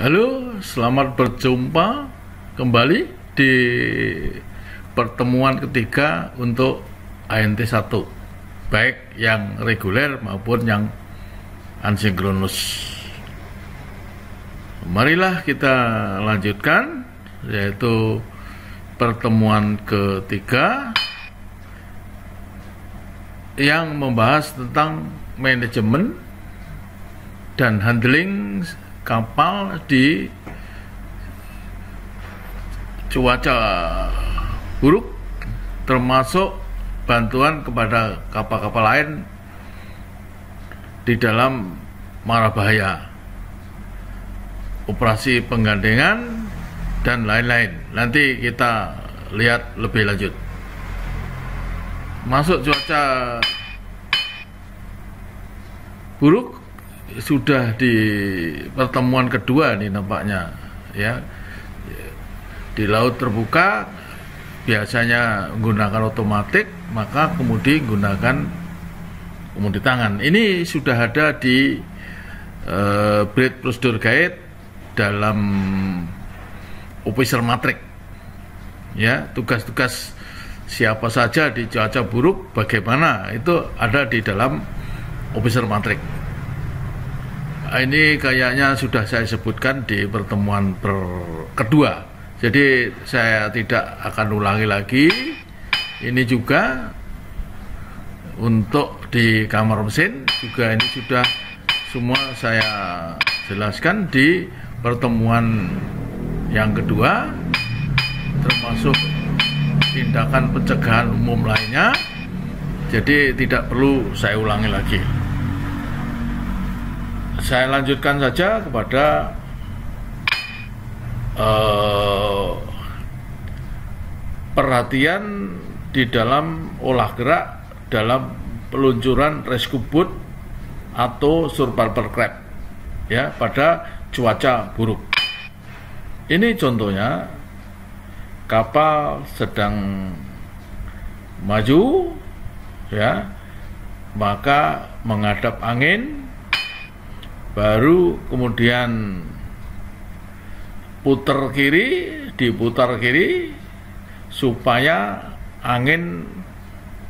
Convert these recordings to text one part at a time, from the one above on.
Halo, selamat berjumpa kembali di pertemuan ketiga untuk ANT 1, baik yang reguler maupun yang asinkronus. Marilah kita lanjutkan, yaitu pertemuan ketiga yang membahas tentang manajemen dan handling kapal di cuaca buruk, termasuk bantuan kepada kapal-kapal lain di dalam mara bahaya, operasi penggandengan dan lain-lain. Nanti kita lihat lebih lanjut. Masuk cuaca buruk sudah di pertemuan kedua nih nampaknya, ya. Di laut terbuka biasanya menggunakan otomatik, maka kemudian gunakan kemudi tangan. Ini sudah ada di Bridge Procedure Guide dalam Officer Matrix, ya. Tugas-tugas siapa saja di cuaca buruk bagaimana itu ada di dalam Officer Matrix. Ini kayaknya sudah saya sebutkan di pertemuan kedua, jadi saya tidak akan ulangi lagi. Ini juga untuk di kamar mesin juga ini sudah semua saya jelaskan di pertemuan yang kedua, termasuk tindakan pencegahan umum lainnya, jadi tidak perlu saya ulangi lagi. Saya lanjutkan saja kepada perhatian di dalam olah gerak dalam peluncuran rescue boat atau survival craft, ya, pada cuaca buruk. Ini contohnya kapal sedang maju, ya, maka menghadap angin, baru kemudian diputar kiri supaya angin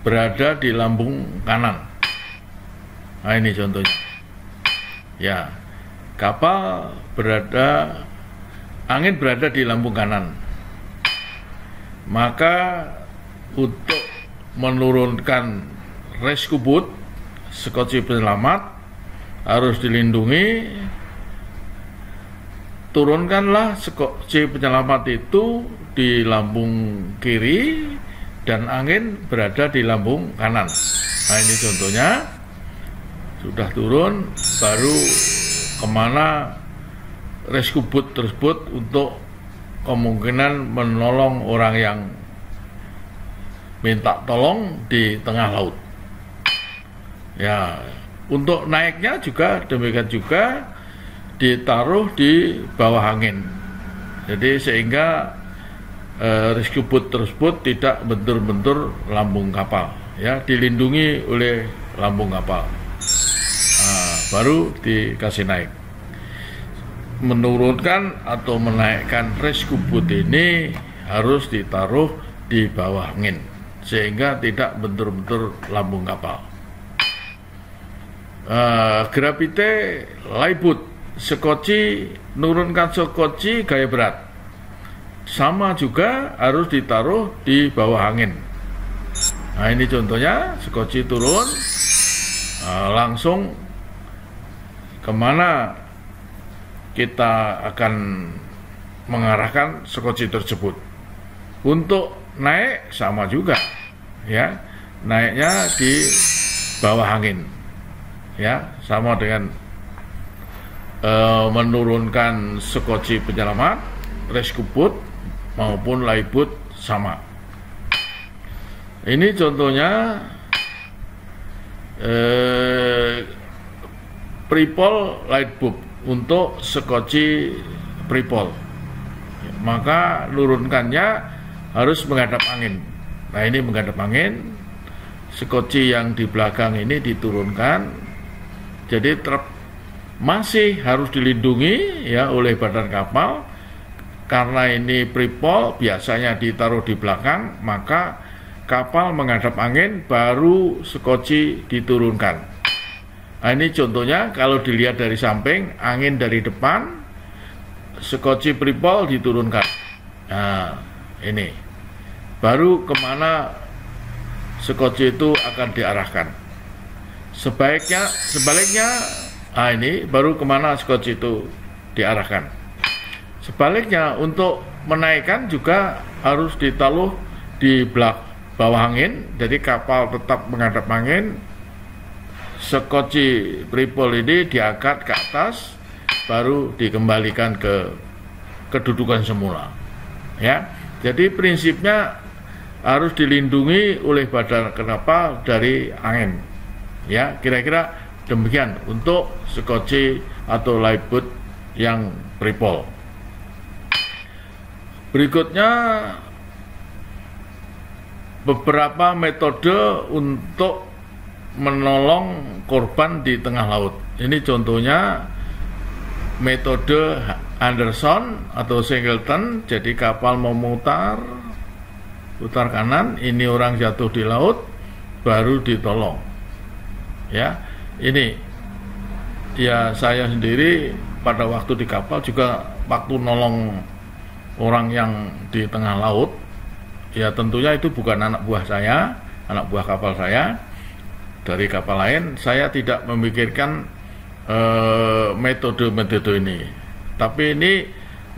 berada di lambung kanan. Nah, ini contohnya, ya, kapal angin berada di lambung kanan, maka untuk menurunkan rescue boat, skoci penyelamat, harus dilindungi. Turunkanlah skoci penyelamat itu di lambung kiri dan angin berada di lambung kanan. Nah, ini contohnya sudah turun, baru kemana rescue boat tersebut untuk kemungkinan menolong orang yang minta tolong di tengah laut, ya. Untuk naiknya juga demikian juga, ditaruh di bawah angin, jadi sehingga rescue boat tersebut tidak bentur-bentur lambung kapal, ya, dilindungi oleh lambung kapal. Nah, baru dikasih naik. Menurunkan atau menaikkan rescue boat ini harus ditaruh di bawah angin sehingga tidak bentur-bentur lambung kapal. Gravite laibut, skoci, nurunkan skoci gaya berat, sama juga harus ditaruh di bawah angin. Nah, ini contohnya, skoci turun, langsung kemana kita akan mengarahkan skoci tersebut. Untuk naik sama juga, ya, naiknya di bawah angin, ya, sama dengan menurunkan skoci penyelamat, rescue boat maupun laibut sama. Ini contohnya prepol lightboat untuk skoci prepol, maka nurunkannya harus menghadap angin. Nah, ini menghadap angin, skoci yang di belakang ini diturunkan, jadi truk masih harus dilindungi ya oleh badan kapal. Karena ini pripol biasanya ditaruh di belakang, maka kapal menghadap angin baru sekoci diturunkan. Nah, ini contohnya kalau dilihat dari samping, angin dari depan, sekoci pripol diturunkan. Nah, ini baru kemana sekoci itu akan diarahkan. Sebaliknya, nah ini baru kemana sekoci itu diarahkan. Sebaliknya, untuk menaikkan juga harus ditaruh di bawah angin, jadi kapal tetap menghadap angin, sekoci pripol ini diangkat ke atas, baru dikembalikan ke kedudukan semula. Ya, jadi prinsipnya harus dilindungi oleh badan kapal dari angin. Ya, kira-kira demikian untuk sekoci atau lifeboat yang pripol. Berikutnya beberapa metode untuk menolong korban di tengah laut. Ini contohnya metode Anderson atau Singleton. Jadi kapal memutar, putar kanan, ini orang jatuh di laut, baru ditolong. Ya, ini ya saya sendiri pada waktu di kapal juga waktu nolong orang yang di tengah laut, ya tentunya itu bukan anak buah saya, anak buah kapal saya dari kapal lain. Saya tidak memikirkan metode-metode ini, tapi ini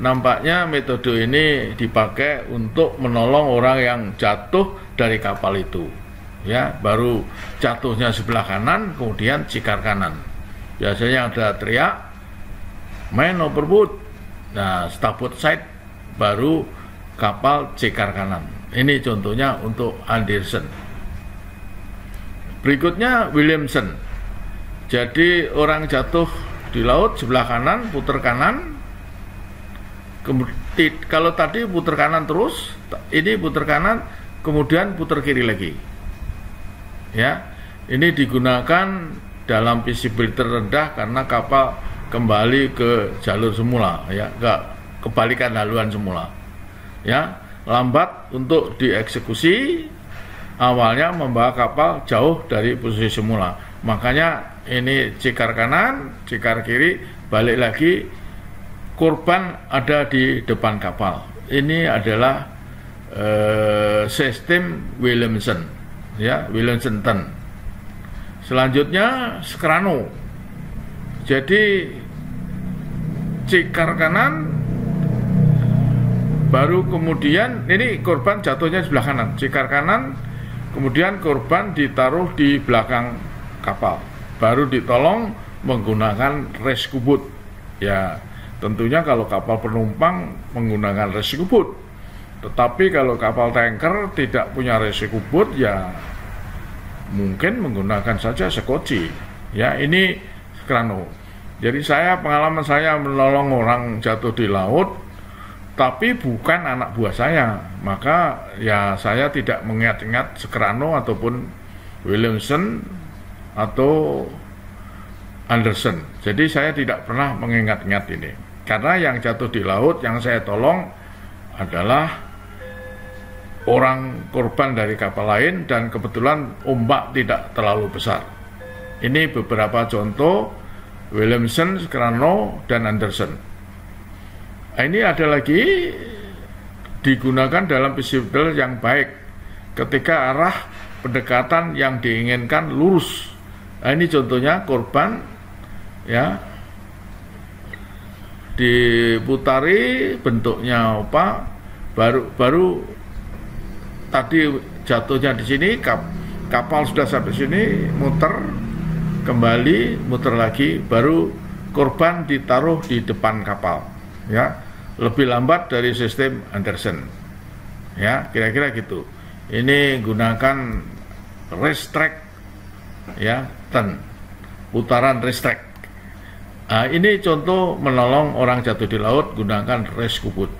nampaknya metode ini dipakai untuk menolong orang yang jatuh dari kapal itu. Ya, baru jatuhnya sebelah kanan, kemudian cikar kanan. Biasanya ada teriak, "Man overboard." Nah, starboard side, baru kapal cikar kanan. Ini contohnya untuk Anderson. Berikutnya Williamson. Jadi orang jatuh di laut sebelah kanan, putar kanan. Kalau tadi putar kanan terus, ini putar kanan, kemudian putar kiri lagi. Ya, ini digunakan dalam visibility rendah karena kapal kembali ke jalur semula. Ya, enggak kebalikan haluan semula. Ya, lambat untuk dieksekusi, awalnya membawa kapal jauh dari posisi semula. Makanya ini cikar kanan, cikar kiri, balik lagi, korban ada di depan kapal. Ini adalah sistem Williamson, ya, Williamson. Selanjutnya Scrano. Jadi cikar kanan, baru kemudian ini korban jatuhnya sebelah kanan, cikar kanan, kemudian korban ditaruh di belakang kapal, baru ditolong menggunakan rescue boat. Ya, tentunya kalau kapal penumpang menggunakan rescue boat, tetapi kalau kapal tanker tidak punya rescue boat, ya mungkin menggunakan saja sekoci. Ya, ini Scrano. Jadi pengalaman saya menolong orang jatuh di laut, tapi bukan anak buah saya, maka ya saya tidak mengingat-ingat Scrano ataupun Williamson atau Anderson. Jadi saya tidak pernah mengingat-ingat ini, karena yang jatuh di laut yang saya tolong adalah orang korban dari kapal lain, dan kebetulan ombak tidak terlalu besar. Ini beberapa contoh Williamson, Scrano, dan Anderson. Ini ada lagi digunakan dalam visible yang baik ketika arah pendekatan yang diinginkan lurus. Nah, ini contohnya korban, ya, diputari bentuknya apa, baru tadi jatuhnya di sini, kapal sudah sampai sini, muter kembali, muter lagi, baru korban ditaruh di depan kapal. Ya, lebih lambat dari sistem Anderson. Ya, kira-kira gitu. Ini gunakan race track, ya, putaran race track. Nah, ini contoh menolong orang jatuh di laut gunakan rescue boat.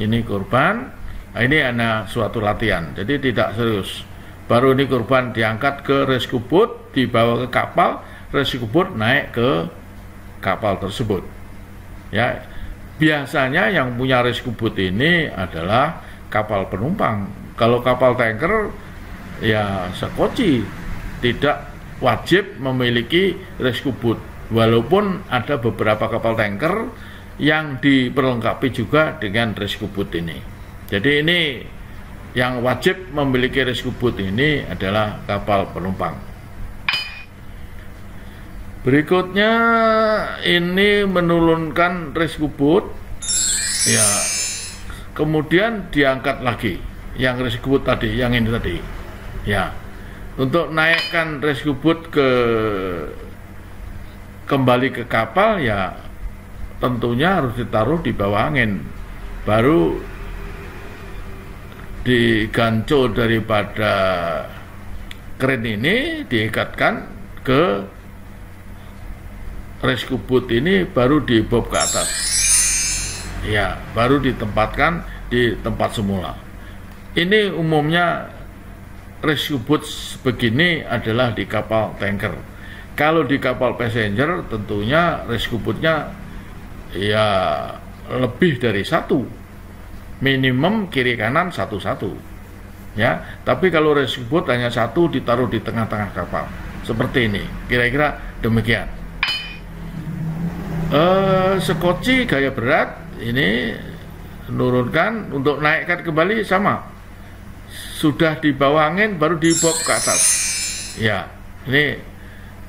Ini korban. Nah, ini hanya suatu latihan, jadi tidak serius. Baru ini korban diangkat ke rescue boat, dibawa ke kapal, rescue boat naik ke kapal tersebut. Ya, biasanya yang punya rescue boat ini adalah kapal penumpang. Kalau kapal tanker ya sekoci tidak wajib memiliki rescue boat, walaupun ada beberapa kapal tanker yang diperlengkapi juga dengan rescue boat ini. Jadi ini yang wajib memiliki rescue boat ini adalah kapal penumpang. Berikutnya ini menurunkan rescue boat, ya, kemudian diangkat lagi yang rescue boat tadi, yang ini tadi, ya, untuk naikkan rescue boat kembali ke kapal, ya tentunya harus ditaruh di bawah angin, baru diganco daripada kren ini diikatkan ke rescue boat ini, baru dibob ke atas, ya, baru ditempatkan di tempat semula. Ini umumnya rescue boat begini adalah di kapal tanker. Kalau di kapal passenger tentunya rescue boatnya ya lebih dari satu, minimum kiri kanan satu-satu, ya. Tapi kalau rescue boat hanya satu ditaruh di tengah-tengah kapal seperti ini, kira-kira demikian. Sekoci gaya berat ini menurunkan, untuk naikkan kembali sama, sudah di bawah angin baru dibob ke atas, ya. Ini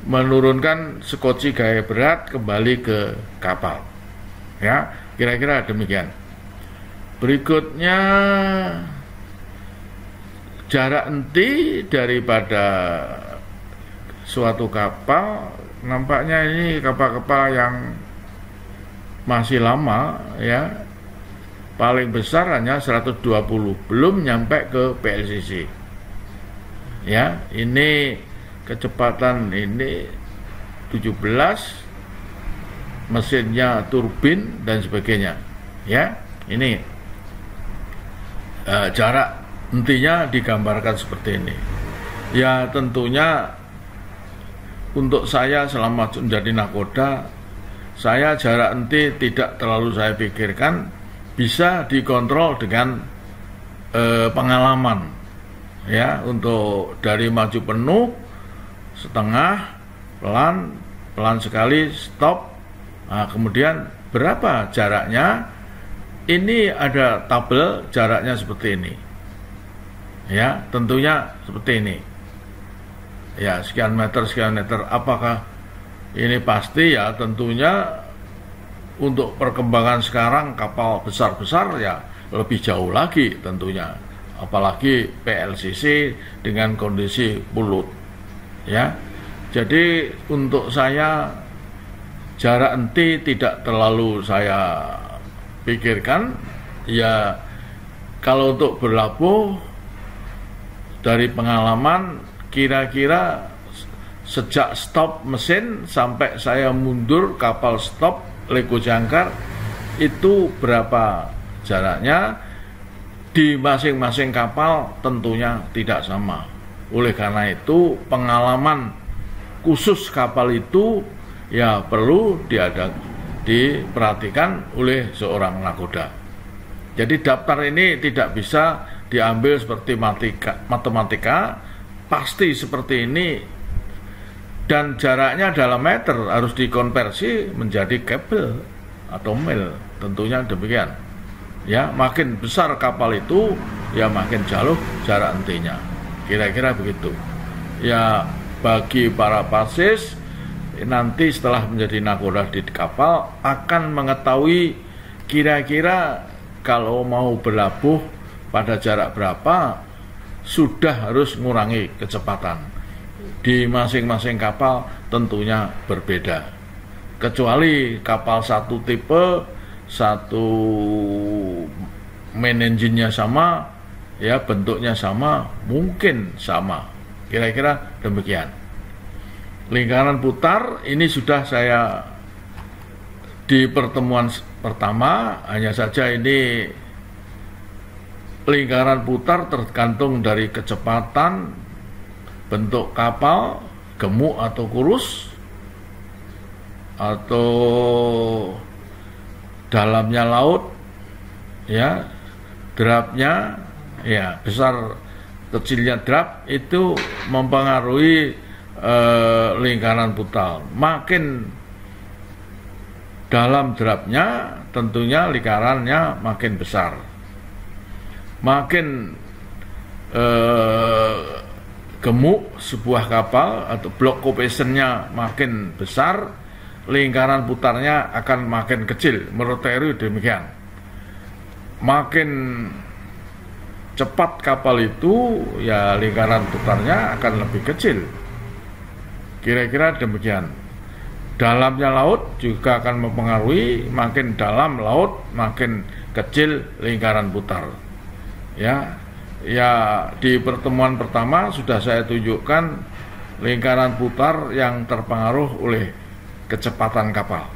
menurunkan sekoci gaya berat kembali ke kapal, ya, kira-kira demikian. Berikutnya jarak enti daripada suatu kapal, nampaknya ini kapal-kapal yang masih lama, ya, paling besar hanya 120, belum nyampe ke PLCC, ya. Ini kecepatan ini 17, mesinnya turbin dan sebagainya, ya. Ini jarak intinya digambarkan seperti ini. Ya tentunya untuk saya selama menjadi nakoda, saya jarak enti tidak terlalu saya pikirkan, bisa dikontrol dengan pengalaman, ya, untuk dari maju penuh, setengah, pelan, pelan sekali, stop. Nah, kemudian berapa jaraknya? Ini ada tabel jaraknya seperti ini, ya, tentunya seperti ini, ya, sekian meter. Apakah ini pasti? Ya tentunya untuk perkembangan sekarang kapal besar-besar ya lebih jauh lagi tentunya, apalagi PLCC dengan kondisi pulut, ya. Jadi untuk saya jarak enti tidak terlalu saya pikirkan, ya. Kalau untuk berlabuh dari pengalaman, kira-kira sejak stop mesin sampai saya mundur kapal stop lego jangkar itu berapa jaraknya, di masing-masing kapal tentunya tidak sama. Oleh karena itu pengalaman khusus kapal itu ya perlu diperhatikan oleh seorang nakoda. Jadi daftar ini tidak bisa diambil seperti matematika, pasti seperti ini, dan jaraknya dalam meter, harus dikonversi menjadi kabel atau mil, tentunya demikian. Ya, makin besar kapal itu, ya makin jauh jarak entinya. Kira-kira begitu. Ya, bagi para pasis nanti setelah menjadi nakoda di kapal akan mengetahui kira-kira kalau mau berlabuh pada jarak berapa sudah harus mengurangi kecepatan. Di masing-masing kapal tentunya berbeda, kecuali kapal satu tipe, satu main engine-nya sama, ya bentuknya sama, mungkin sama, kira-kira demikian. Lingkaran putar ini sudah saya di pertemuan pertama, hanya saja ini lingkaran putar tergantung dari kecepatan, bentuk kapal, gemuk atau kurus, atau dalamnya laut, ya, derapnya, ya, besar kecilnya derap itu mempengaruhi lingkaran putar. Makin dalam derapnya, tentunya lingkarannya makin besar. Makin gemuk sebuah kapal atau block occupation-nya makin besar, lingkaran putarnya akan makin kecil. Menurut teori demikian. Makin cepat kapal itu, ya lingkaran putarnya akan lebih kecil. Kira-kira demikian. Dalamnya laut juga akan mempengaruhi, makin dalam laut makin kecil lingkaran putar. Ya, di pertemuan pertama sudah saya tunjukkan lingkaran putar yang terpengaruh oleh kecepatan kapal.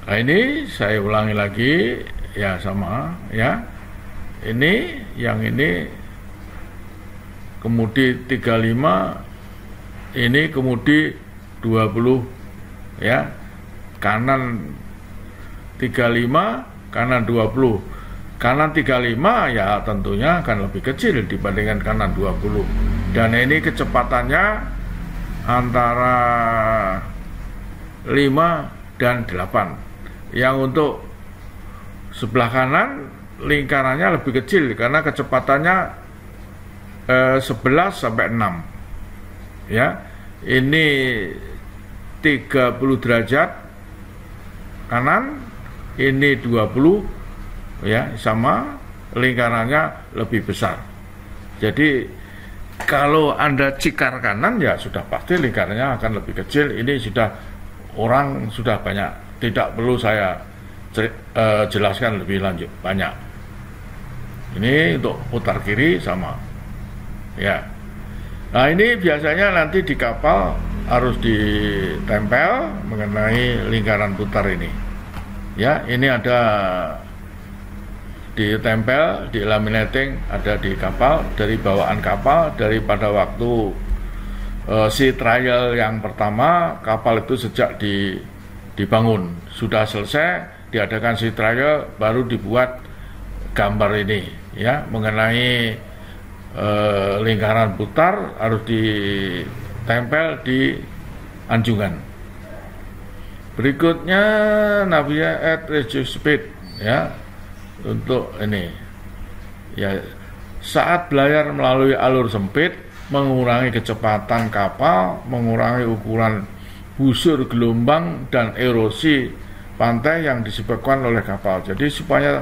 Nah, ini saya ulangi lagi, ya sama, ya. Ini, yang ini kemudi 35, ini kemudi 20, ya. Kanan 35, kanan 20. Kanan 35 ya tentunya akan lebih kecil dibandingkan kanan 20. Dan ini kecepatannya antara 5 dan 8. Yang untuk sebelah kanan lingkarannya lebih kecil karena kecepatannya 11 sampai 6. Ya. Ini 30 derajat kanan, ini 20, ya, sama, lingkarannya lebih besar. Jadi kalau Anda cikar kanan, ya sudah pasti lingkarannya akan lebih kecil. Ini sudah orang sudah banyak, tidak perlu saya jelaskan lebih lanjut, banyak. Ini untuk putar kiri sama, ya. Nah, ini biasanya nanti di kapal harus ditempel mengenai lingkaran putar ini. Ya, ini ada ditempel, di laminating, ada di kapal, dari bawaan kapal, daripada waktu sea trial yang pertama, kapal itu sejak dibangun, sudah selesai, diadakan sea trial, baru dibuat gambar ini, ya, mengenai lingkaran putar harus ditempel di anjungan. Berikutnya Navia at reduced speed, ya. Untuk ini, ya, saat belayar melalui alur sempit, mengurangi kecepatan kapal, mengurangi ukuran busur gelombang dan erosi pantai yang disebabkan oleh kapal. Jadi supaya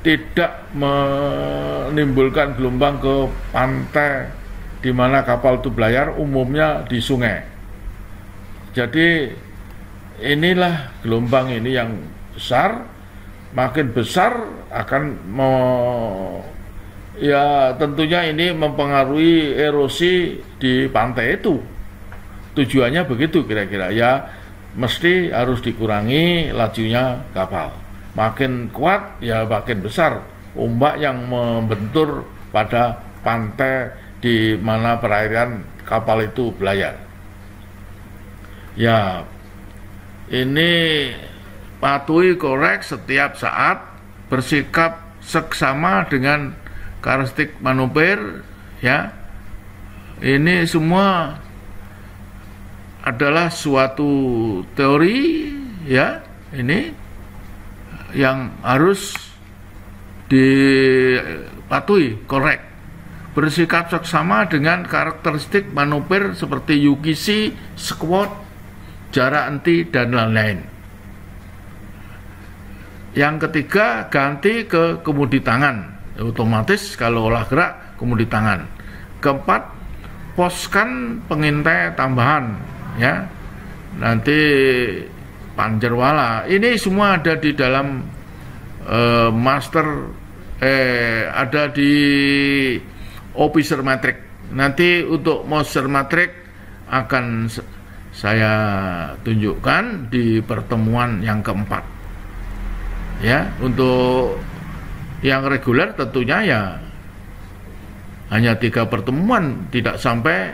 tidak menimbulkan gelombang ke pantai di mana kapal itu belayar, umumnya di sungai. Jadi inilah gelombang ini yang besar. Makin besar akan ya tentunya ini mempengaruhi erosi di pantai itu. Tujuannya begitu kira-kira, ya, mesti harus dikurangi lajunya kapal. Makin kuat ya makin besar ombak yang membentur pada pantai di mana perairan kapal itu belayar. Ya, ini patuhi korek setiap saat, bersikap seksama dengan karakteristik manuver, ya. Ini semua adalah suatu teori, ya, ini yang harus dipatuhi, korek. Bersikap seksama dengan karakteristik manuver seperti UKC, squat, jarak enti, dan lain-lain. Yang ketiga, ganti ke kemudi tangan. Otomatis kalau olah gerak, kemudi tangan. Keempat, poskan pengintai tambahan, ya. Nanti panjerwala. Ini semua ada di dalam ada di officer matrix. Nanti untuk master matrix akan saya tunjukkan di pertemuan yang keempat. Ya, untuk yang reguler tentunya ya hanya 3 pertemuan, tidak sampai,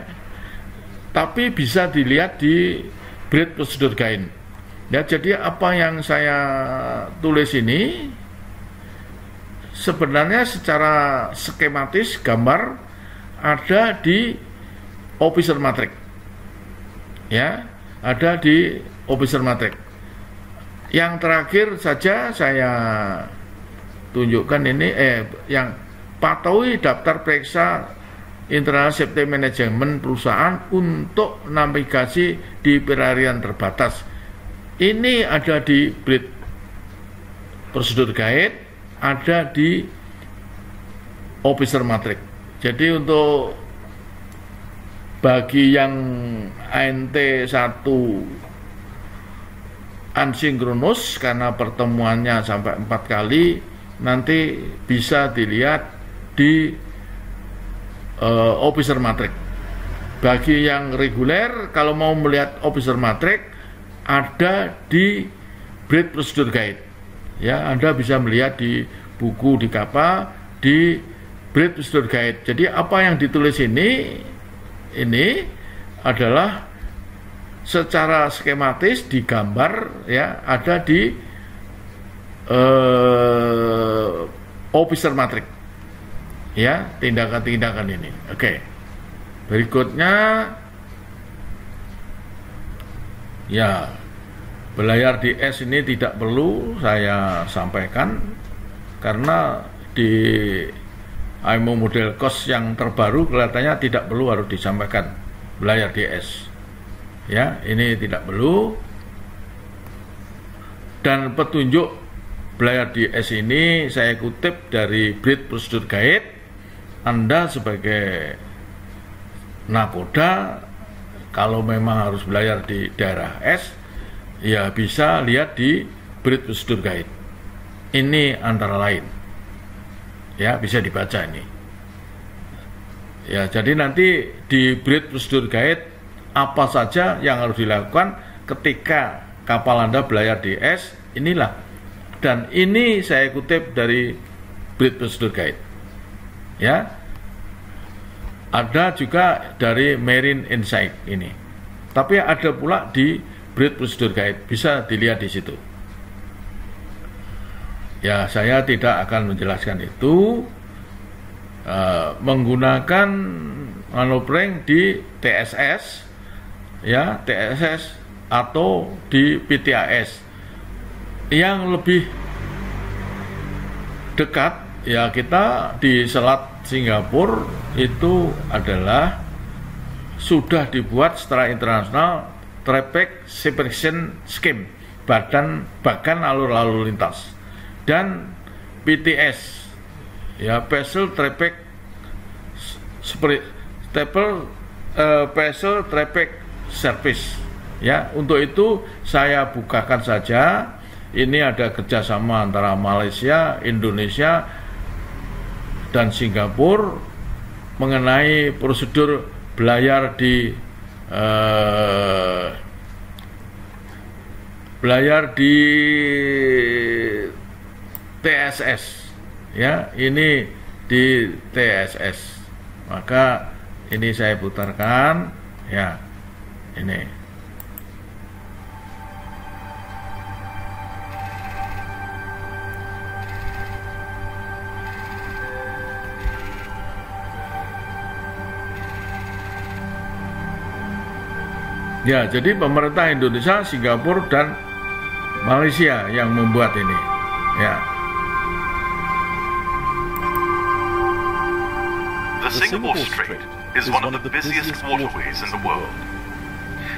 tapi bisa dilihat di Breed Procedure Guide. Ya, jadi apa yang saya tulis ini sebenarnya secara skematis gambar ada di officer matrix. Ya, ada di officer matrix. Yang terakhir saja saya tunjukkan ini yang patuhi daftar periksa internal safety management perusahaan untuk navigasi di perairan terbatas. Ini ada di Brid Prosedur Guide, ada di Officer Matrix. Jadi untuk bagi yang ANT 1 asinkronus karena pertemuannya sampai 4 kali, nanti bisa dilihat di Officer Matrix. Bagi yang reguler, kalau mau melihat Officer Matrix, ada di Brid Prosedur Guide. Ya, Anda bisa melihat di buku di Kappa, di Brid Prosedur Guide. Jadi apa yang ditulis ini adalah secara skematis digambar, ya, ada di Officer Matrix. Ya, tindakan-tindakan ini. Oke. Berikutnya, ya, belayar di es ini tidak perlu saya sampaikan karena di IMO model cost yang terbaru kelihatannya tidak perlu harus disampaikan belayar di es. Ya, ini tidak perlu. Dan petunjuk belayar di es ini saya kutip dari Brid Prosedur Guide. Anda sebagai nakoda, kalau memang harus belayar di daerah es, ya bisa lihat di Brid Prosedur Guide. Ini antara lain, ya, bisa dibaca ini. Ya, jadi nanti di Brid Prosedur Guide apa saja yang harus dilakukan ketika kapal Anda belayar di es, inilah. Dan ini saya kutip dari Brid Prosedur Guide. Ya, ada juga dari Marine Insight ini. Tapi ada pula di Brid Prosedur Guide, bisa dilihat di situ. Ya, saya tidak akan menjelaskan itu. Menggunakan maneuvering di TSS, ya, TSS atau di PTAS yang lebih dekat. Ya, kita di Selat Singapura itu adalah sudah dibuat secara internasional Traffic Supervision Scheme, bahkan alur lalu lintas, dan PTS, ya, Vessel Traffic Vessel Traffic Service. Ya, untuk itu saya bukakan saja. Ini ada kerjasama antara Malaysia, Indonesia, dan Singapura mengenai prosedur belayar di TSS, ya, ini di TSS. Maka ini saya putarkan, ya, ini. Ya, jadi pemerintah Indonesia, Singapura, dan Malaysia yang membuat ini. Ya. The Singapore Strait is one of the busiest waterways in the world.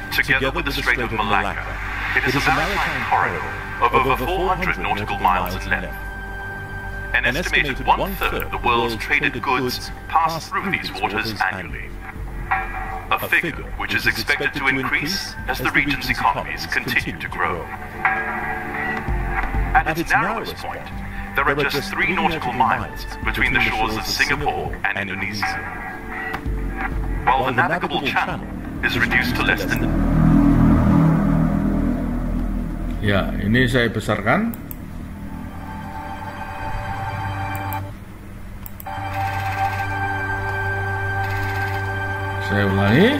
Together with the Strait of Malacca, it is a maritime corridor of over 400 nautical miles in length. An estimated one-third of the world's traded goods pass through these waters annually. A figure which is expected to increase as the region's economies continue to grow. At its narrowest point, there are just 3 nautical miles between the shores of Singapore and Indonesia, while the navigable channel is reduced to less than... Ya, ini saya besarkan. Saya ulangi.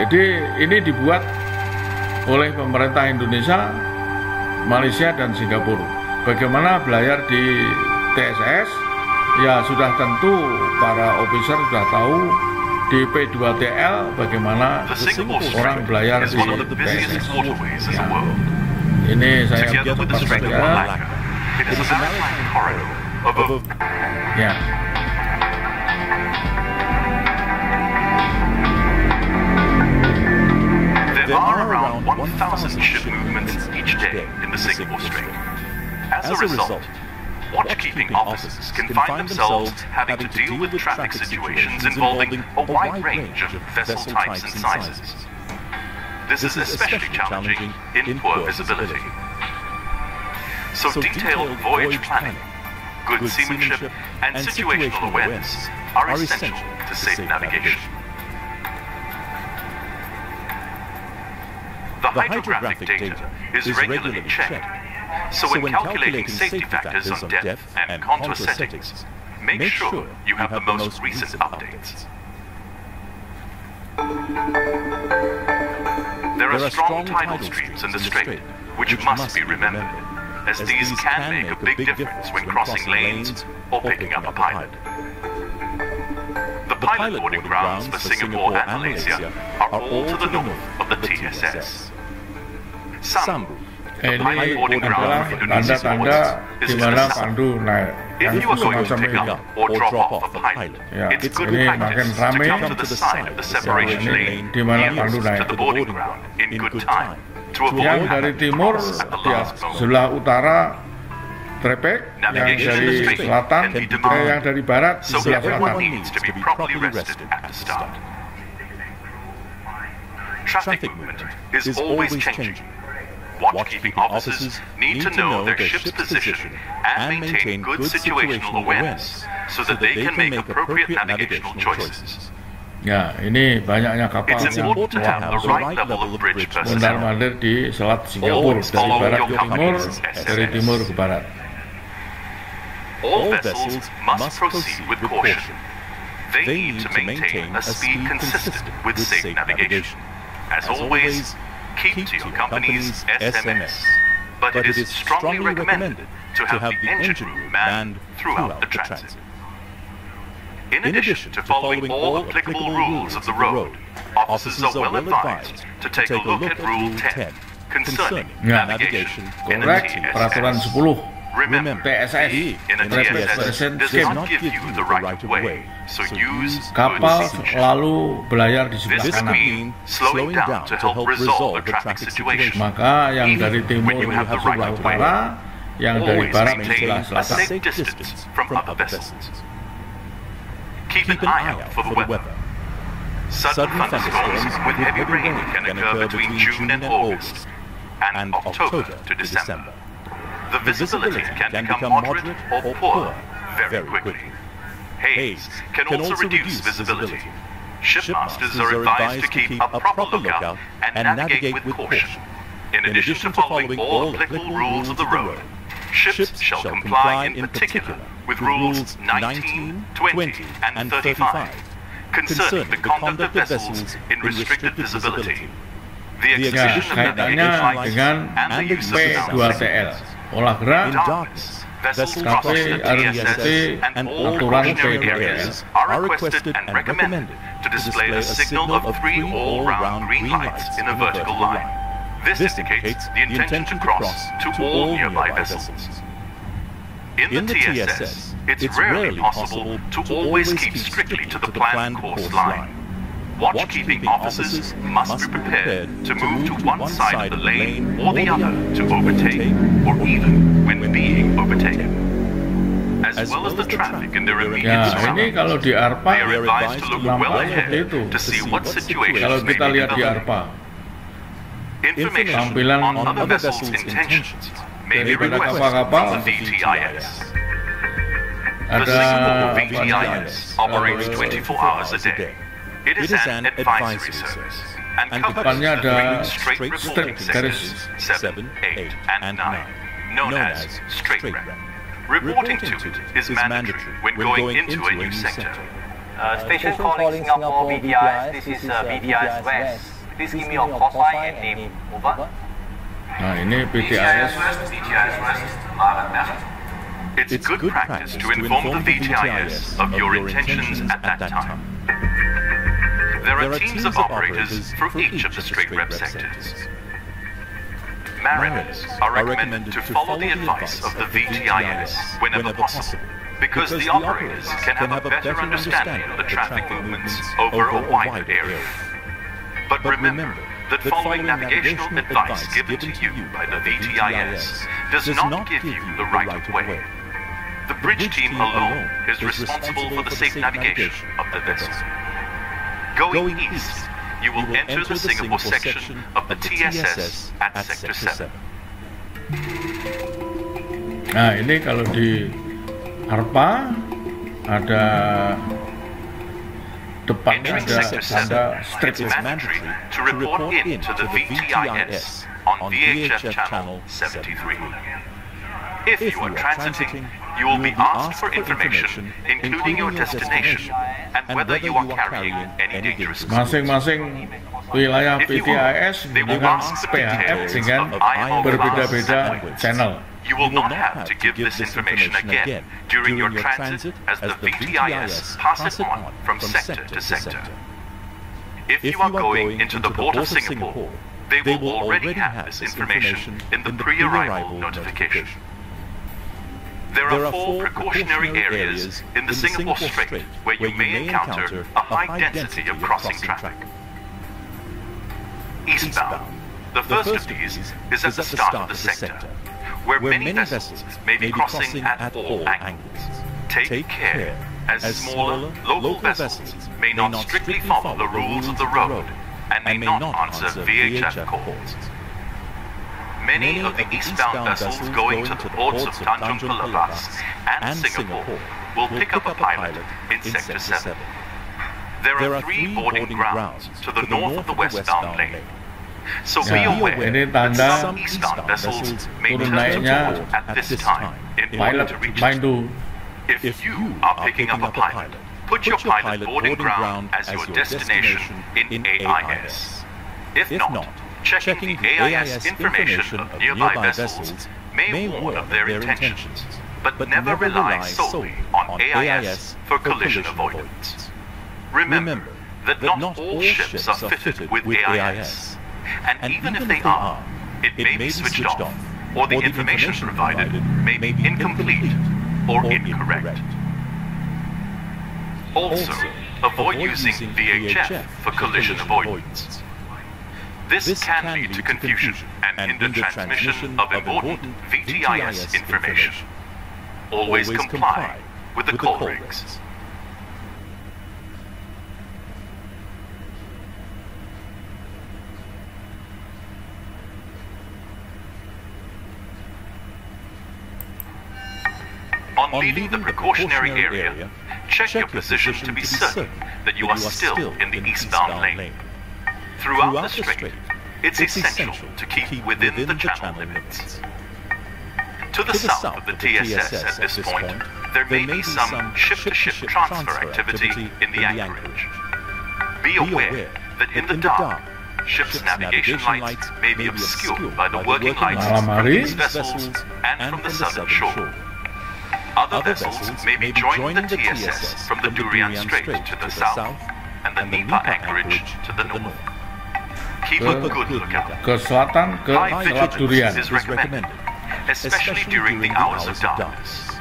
Jadi ini dibuat oleh pemerintah Indonesia, Malaysia, dan Singapura. Bagaimana belayar di TSS? Ya sudah tentu para officer sudah tahu di P2TL bagaimana orang belayar di TSS. Ya. Ini saya cepat saja. Ya. There are around 1,000 ship movements each day in the Singapore Strait. As a result, watchkeeping officers can find themselves having to deal with traffic situations involving a wide range of vessel types and sizes. This is especially challenging in poor visibility. So detailed voyage planning, good seamanship, and situational awareness are essential to safe navigation. The hydrographic data is regularly checked, so when calculating safety factors on depth and contour settings, make sure you have the most recent updates. There are strong tidal streams in the strait, which must be remembered, as these can make a big difference when crossing lanes or picking up a pilot. The pilot boarding grounds for Singapore and Malaysia are all to the north of the TSS. Sambu, the pilot boarding ground for Indonesian boarders, is di to the mana south. pandu naik. If you are going to pick ini. up or drop off a pilot, Ya, it's good ini practice makin to rame. come to the side of the separation Ini lane di mana pandu nearest naik. to the boarding ground in good time to Yang avoid dari having to timur cross at the di last moment. sebelah utara Trepek, yang Navigation in the dari strait selatan, can be demanded, yang dari barat di so sebelah everyone selatan. needs to be properly rested at the start. Traffic movement is always changing. Watchkeeping officers need to know their ship's position and maintain good situational awareness so that they can make appropriate navigational choices. Ya, ini banyaknya kapal It's yang important to have the right level of bridge personnel. mondar-mandir di Selat Singapura, Always dari follow barat your ke timur, company's dari SMS. timur ke barat. All vessels must proceed with caution. They need to maintain a speed consistent with safe navigation. As always, keep to your company's SMS. But it is strongly recommended to have the engine room manned throughout the transit. In addition to following all applicable rules of the road, officers are well advised to take a look at Rule 10 concerning Ya, navigation in the korek peraturan TSS. 10 Remember, TSS, in a Rapid TSS Transit does Scheme. not give you the right of way, so use Kapal good seamanship. lalu belayar di sebelah This could kanan. mean slowing down to help resolve the traffic situation. Maka yang dari timur When you have the sebelah right of way, utara, yang dari always barat di maintain sebelah a selatan. safe distance from other vessels. Keep an eye out for the weather. Sudden thunderstorms with heavy rain can occur between June and August, and October to December. The visibility can become moderate or poor very quickly. Haze can also reduce visibility. Shipmasters are advised to keep a proper lookout and navigate with caution. In addition to following all applicable rules of the road, ships shall comply in particular with rules 19, 20, and 35 concerning the conduct of vessels in restricted visibility, the Ya, exhibition of kaitannya navigation dengan lights, and the use of sound P2TL. signals. Olah In gerak, darkness, vessels Tapi crossing the harus TSS ikuti and all aturan precautionary P2TL. areas are requested and recommended to display a signal of 3 all-round green lights in a vertical line. This indicates the intention to cross to all nearby vessels. In the TSS, it's rarely possible to always keep strictly to the planned course line. Watchkeeping officers must be prepared to move to one side of the lane or the other to overtake, or even when being overtaken. As well as the traffic in their immediate ya ini surroundings, kalau di ARPA they are advised to look well nampaknya ahead seperti itu. to see what Kalau situations may kita be lihat di developing. ARPA, Information tampilan on other vessels' intentions may be daripada requested kapal-kapal, from the VTIS. The ada Singapore apa VTIS namanya, operates 24 hours a day. It is an advisory service and covers depannya the ada three straight reporting garis sectors 7, 8, and 9, known as straight rep. Reporting to it is mandatory when going into a new sector. Station calling Singapore BDIS, this is BDIS West. Please give me your call sign and name. Over. Nah, ini PTIS. It's good practice to inform the VTIS of your intentions at that time. There are teams of operators for each of the straight rep sectors. Mariners are recommended to follow the advice of the VTIS whenever possible, because the operators can have a better understanding of the traffic movements over a wider area. But remember that following navigational advice given to you by the VTIS does not give you the right of way. The bridge team alone is responsible for the safe navigation of the vessel. Going east, you will enter the Singapore section of the TSS at Sector 7. Nah, ini kalau di ARPA ada depan Entering ada Sector 7, tanda it's strip. mandatory to report in to the VTIS on VHF channel 73. If you are transiting, you will be asked for information, including your destination and whether you are carrying any dangerous goods. Masing-masing wilayah PTIS dengan PHF dengan berbeda-beda channel. You will not have to give this information again during your transit as the VTIS pass it on from sector to sector. If you are going into the port of Singapore, they will already have this information in the pre-arrival notification. There are 4 precautionary areas in the Singapore Strait where you may encounter a high density of crossing traffic. Eastbound, the first of these is at the start of the sector, where many vessels may be crossing at all angles. Take care, as smaller, local vessels may not strictly follow the rules of the road and may not answer VHF calls. Many of the eastbound vessels going to the ports of Tanjung Pelepas and Singapore will pick up a pilot in Sector 7. There are 3 boarding grounds to the north of the westbound lane. So be aware Ini that tanda some eastbound vessels may turun turn to naiknya port at this time in order pilot to reach main the tuh. If you are picking up a pilot, put your pilot boarding ground as your destination in AIS. If not, checking the AIS information of nearby vessels may warn of their intentions, but never rely solely on AIS for collision avoidance. Remember that not all ships are fitted with AIS, and even if they are, it may be switched off, or the information provided may be incomplete or incorrect. Also, avoid using VHF for collision avoidance. This can lead to confusion and hinder transmission of important VTIS information. Always comply with the call rigs. On leaving the precautionary area, check your position to be certain that you are still in the eastbound lane. Throughout the strait, it's essential to keep within the channel limits. To the south of the TSS at this point, there may be some ship-to-ship transfer activity in the anchorage. Be aware that in the dark, ship's navigation lights may be obscured by the working lights from these vessels and from the southern shore. Other vessels may be joining the TSS from the Durian Strait to the south and the Nipa anchorage to the north. Keep a good lookout. Ke selatan, ke High Selat Durian. vigilance is recommended, especially during the hours of darkness.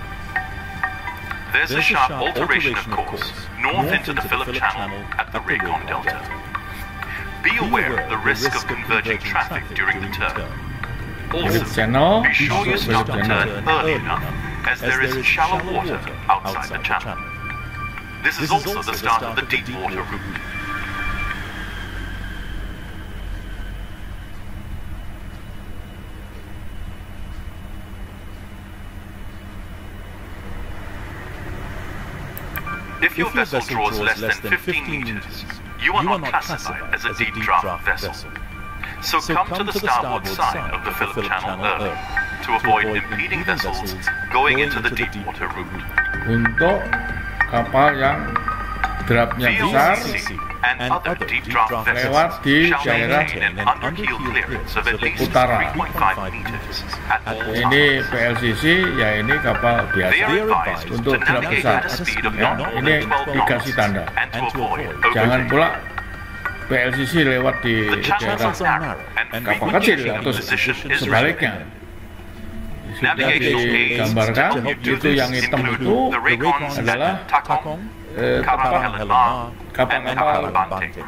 There's a sharp alteration of course north into the Phillip Channel at the Raycon Delta. Be aware of the risk of converging traffic during the turn. Also, Phillip Channel, be sure you stop the Phillip turn Channel. early enough, as there is shallow water outside the channel. This is also the start of the deep water route. If your vessel draws less than 15 meters, you are not classified as a deep draft vessel. So come to the starboard side of the Phillip Channel early to avoid impeding vessels going into the deep water route. Untuk kapal yang drapnya besar, VLCC and other deep draft lewat vessels di shall daerah maintain an underkeel clearance of at least utara. 3.5 meters at all Ini times. PLCC, ya ini kapal They biasa. are advised Untuk to drop navigate besar. at a speed of Ya, not more ini than 12 dikasih knots tanda. and to avoid Jangan overtaking. pula PLCC lewat di The channels daerah are narrow and kapal frequent kecil changing atau of position is sebaliknya. restricted. Sudah Navigational aids digambarkan, to help you itu do yang this hitam include itu the Raycons adalah at Takong, Kapal Helen Mar, and kapal-kapal Kapal Bante.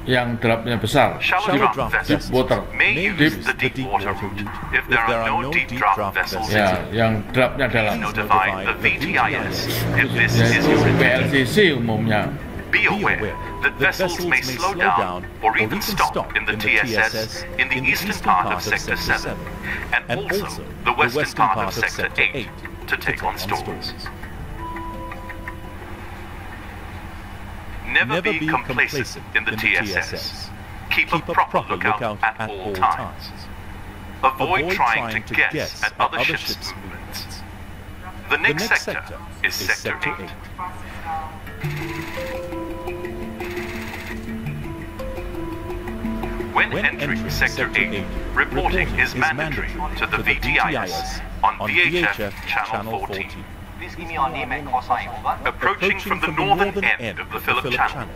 yang drapnya besar, Shallow draft vessels deep water, may use the deep water route if there are no deep draft vessels. ya, yang drapnya dalam. Notify the VTIS if this is Yaitu your intent. PLCC umumnya. Be aware that vessels may slow down or even stop in the TSS in the eastern part of Sector 7 and also the western part of Sector 8 to take on stores. Never be complacent in the TSS. Keep a proper lookout at all times. Avoid trying to guess at other ships' movements. The next sector is Sector 8. When entering Sector 8, reporting is mandatory to the VTIS on VHF Channel 14. Please give me your name and call sign, over. Approaching from the northern end of the Phillip Channel,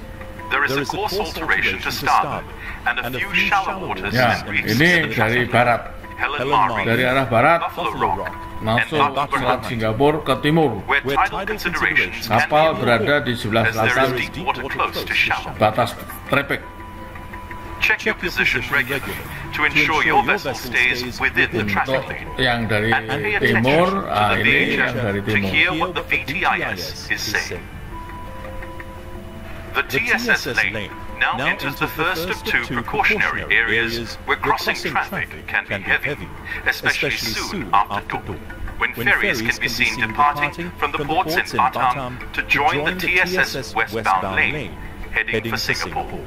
there is a course alteration to starboard and a few shallow waters Ya, and reefs ini to the dari channel. barat, Helen Mar dari Reef, arah barat Buffalo Rock, and masuk Butler Selat Inlet, Singapura ke timur. where tidal considerations can Kapal be berada di sebelah as there selatan is deep water close to shallow. batas trepek. Check your position regularly to ensure your vessel stays within the Untuk traffic lane. yang dari And pay timur, attention to the ini yang VHF dari to timur. hear what the VTIS is saying. The TSS lane now enters the first of two precautionary areas where crossing traffic can be heavy, especially soon after dawn, when ferries can be seen departing from the ports in Batam to join the TSS westbound lane, heading for Singapore.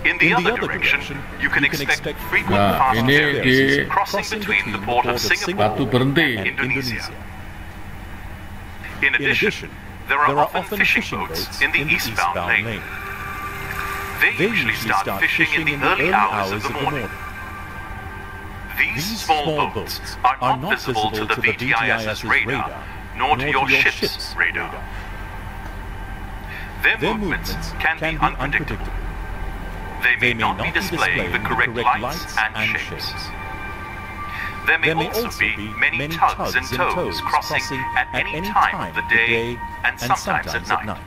In the other direction, you can expect frequent Nah, fast ini ferries di crossing between the port of Singapore Batu Berhenti. and Indonesia. In addition, there are often fishing boats in the eastbound lane. They usually start fishing in the early hours of the morning. These small boats are not visible to the VTIS's radar, nor to your ship's radar. Their movements can be unpredictable. They may not be displaying the correct lights and shapes. There may also be many tugs and tows crossing at any time of the day and sometimes at night.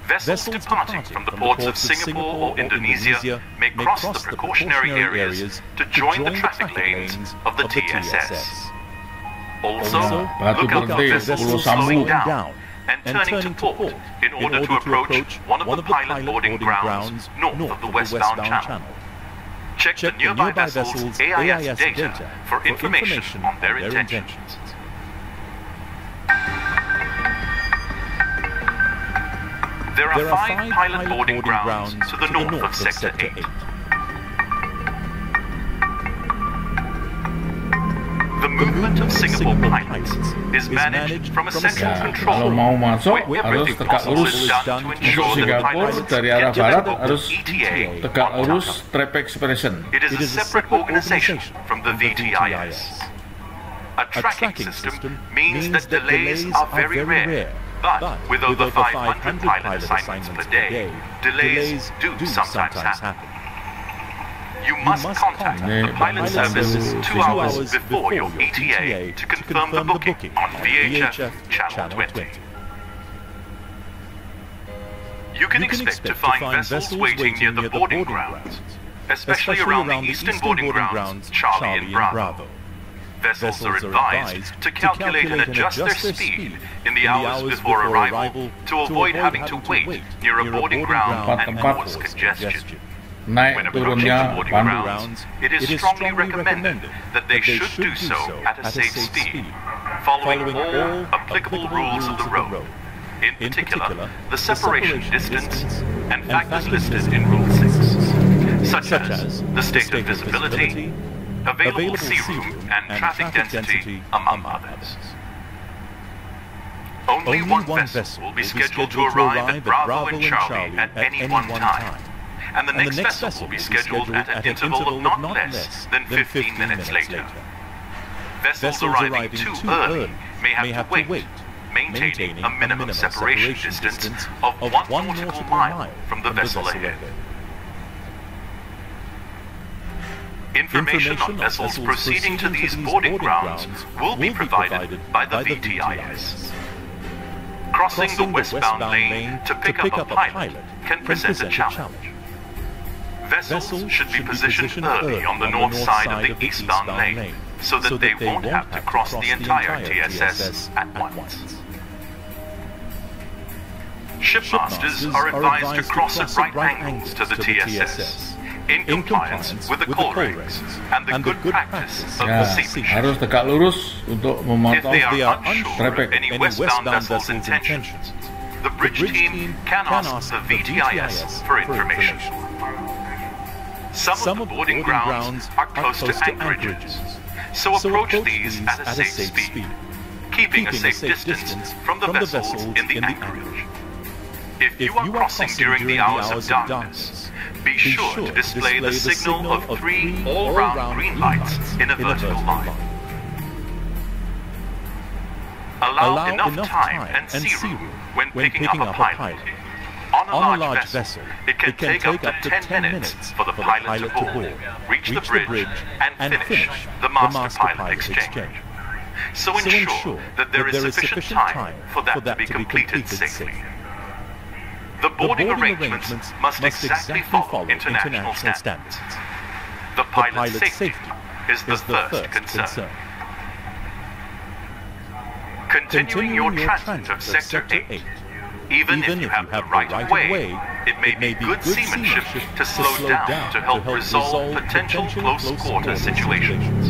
Vessels departing from the ports of Singapore or Indonesia may cross the precautionary areas to join the traffic lanes of the TSS. Also, Batu look out for Berhenti, vessels Pulau slowing Sambu. down and turning to port in order to approach one of the pilot boarding grounds north of the westbound channel. Check the nearby vessels' AIS data for information on their intentions. There are 5 pilot boarding grounds to the north of Sector 8. The movement of Singapore pilots is managed from a central Ya, control kalau mau room masuk where harus everything tegak possible lurus is done to untuk ensure that Singapura pilots dari get arah to the barat local harus ETA tegak on lurus time. Traffic Expression. It is a separate organization from the VTIS. A tracking system means that delays are very rare, but with over 500 pilot assignments per day, delays do sometimes happen. You must contact the pilot service 2 hours before your ETA to confirm the booking on VHF Channel 20. You can expect to find vessels waiting near the boarding grounds, especially around the eastern boarding grounds, Charlie and Bravo. Vessels are advised to calculate and adjust their speed in the hours before arrival to avoid having to wait near a boarding ground and cause congestion. Naik When approaching the turunnya boarding pandu. grounds, it is strongly recommended that they should do so at a safe speed, following all applicable rules of the road, in particular the separation distance and factors listed in Rule 6, such as the state of visibility, available sea room and traffic density, among others. Only one vessel will be scheduled to arrive at Bravo and Charlie at any one time, and the next vessel will be scheduled at an interval of not less than 15 minutes later. Vessels arriving too early may have to wait, maintaining a minimum separation distance of 1 nautical mile from the vessel ahead. Information on vessels proceeding to these boarding grounds will be provided by the VTIS. Crossing the westbound lane to pick up a pilot can present a challenge. Vessels should be positioned early on the north side of the eastbound lane so that they won't have to cross the entire TSS at once. Shipmasters are advised to cross at right angles to the TSS, in compliance with the call regs and the good practice of the seamanship. Harus tegak lurus untuk If memantau they are unsure traffic. of any westbound vessel's intentions, the bridge team can ask the VTIS for information. Some of the boarding grounds are close to anchorages, so approach these at a safe speed, keeping a safe distance from the vessels in the anchorage. If you are crossing during the hours of darkness, be sure to display the signal of 3 all-round green lights in a vertical line. Allow enough time and sea room when picking up a pilot. On a large vessel, it can take up to 10 minutes for the pilot to board, reach the bridge, and finish the master-pilot exchange. So ensure that there is sufficient time for that to be completed safely. The boarding arrangements must exactly follow international standards. The pilot's safety is the first concern. Continuing your transit of Sector 8, even if you have the right of way, it may be good seamanship to slow down to help resolve potential close-quarter situations.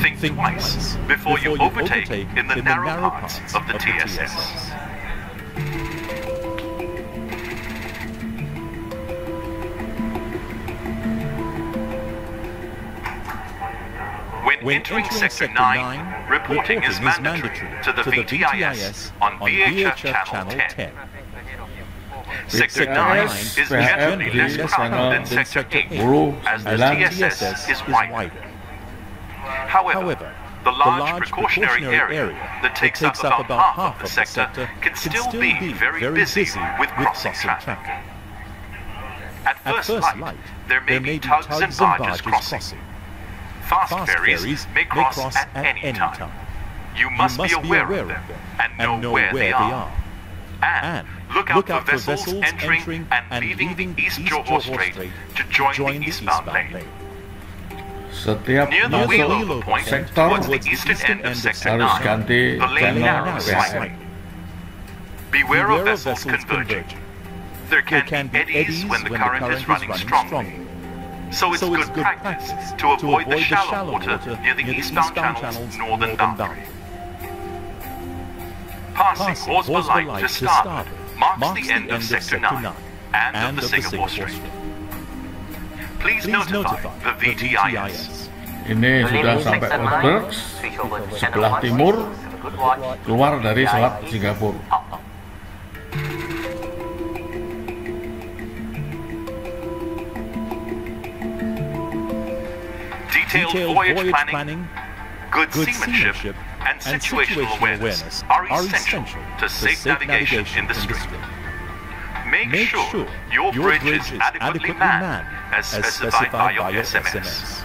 Think twice before you overtake in the narrow parts of the TSS. When entering Sector 9, reporting is mandatory to the VTIS on VHF Channel 10. Sector 9 is generally less crowded than Sector 8, as the TSS is wider. However, the large precautionary area that takes up about half of the sector can still be very busy with crossing traffic. At first light, there may be tugs and barges crossing. Fast ferries may cross at any time. You must be aware of them and know where they are. And look out for vessels entering and leaving the East Johor Strait to join the eastbound lane. Setiap Near the masuk wheelover point sektor towards the eastern end of Sector harus 9, ganti the lane channel narrows slightly. Beware of vessels converging. There can be eddies when the current is running strongly. So it's good practice to avoid the shallow water near the eastbound channel's northern boundary. Passing Horsburgh Light to starboard marks the end of Sector 9 and of the Singapore Strait. Please notify the VTIS. Ini sudah sampai Horsburgh, sebelah timur, keluar dari Selat Singapura. Detailed voyage planning, good seamanship, and situational awareness are essential to safe navigation in the Strait. Make sure your bridge is adequately manned as specified by your SMS.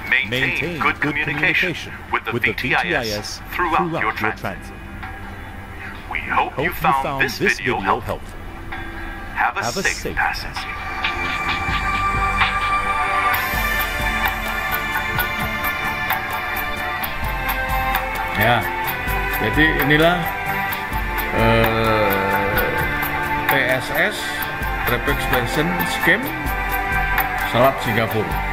Maintain good communication with the VTIS throughout your transit. We hope you found this video helpful. Have a safe passage. Ya, jadi inilah TSS Traffic Expansion Scheme Selat Singapura.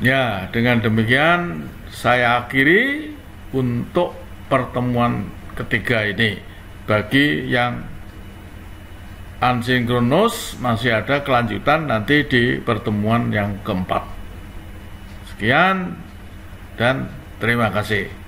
Ya, dengan demikian saya akhiri untuk pertemuan ketiga ini. Bagi yang asinkronus masih ada kelanjutan nanti di pertemuan yang keempat. Sekian dan terima kasih.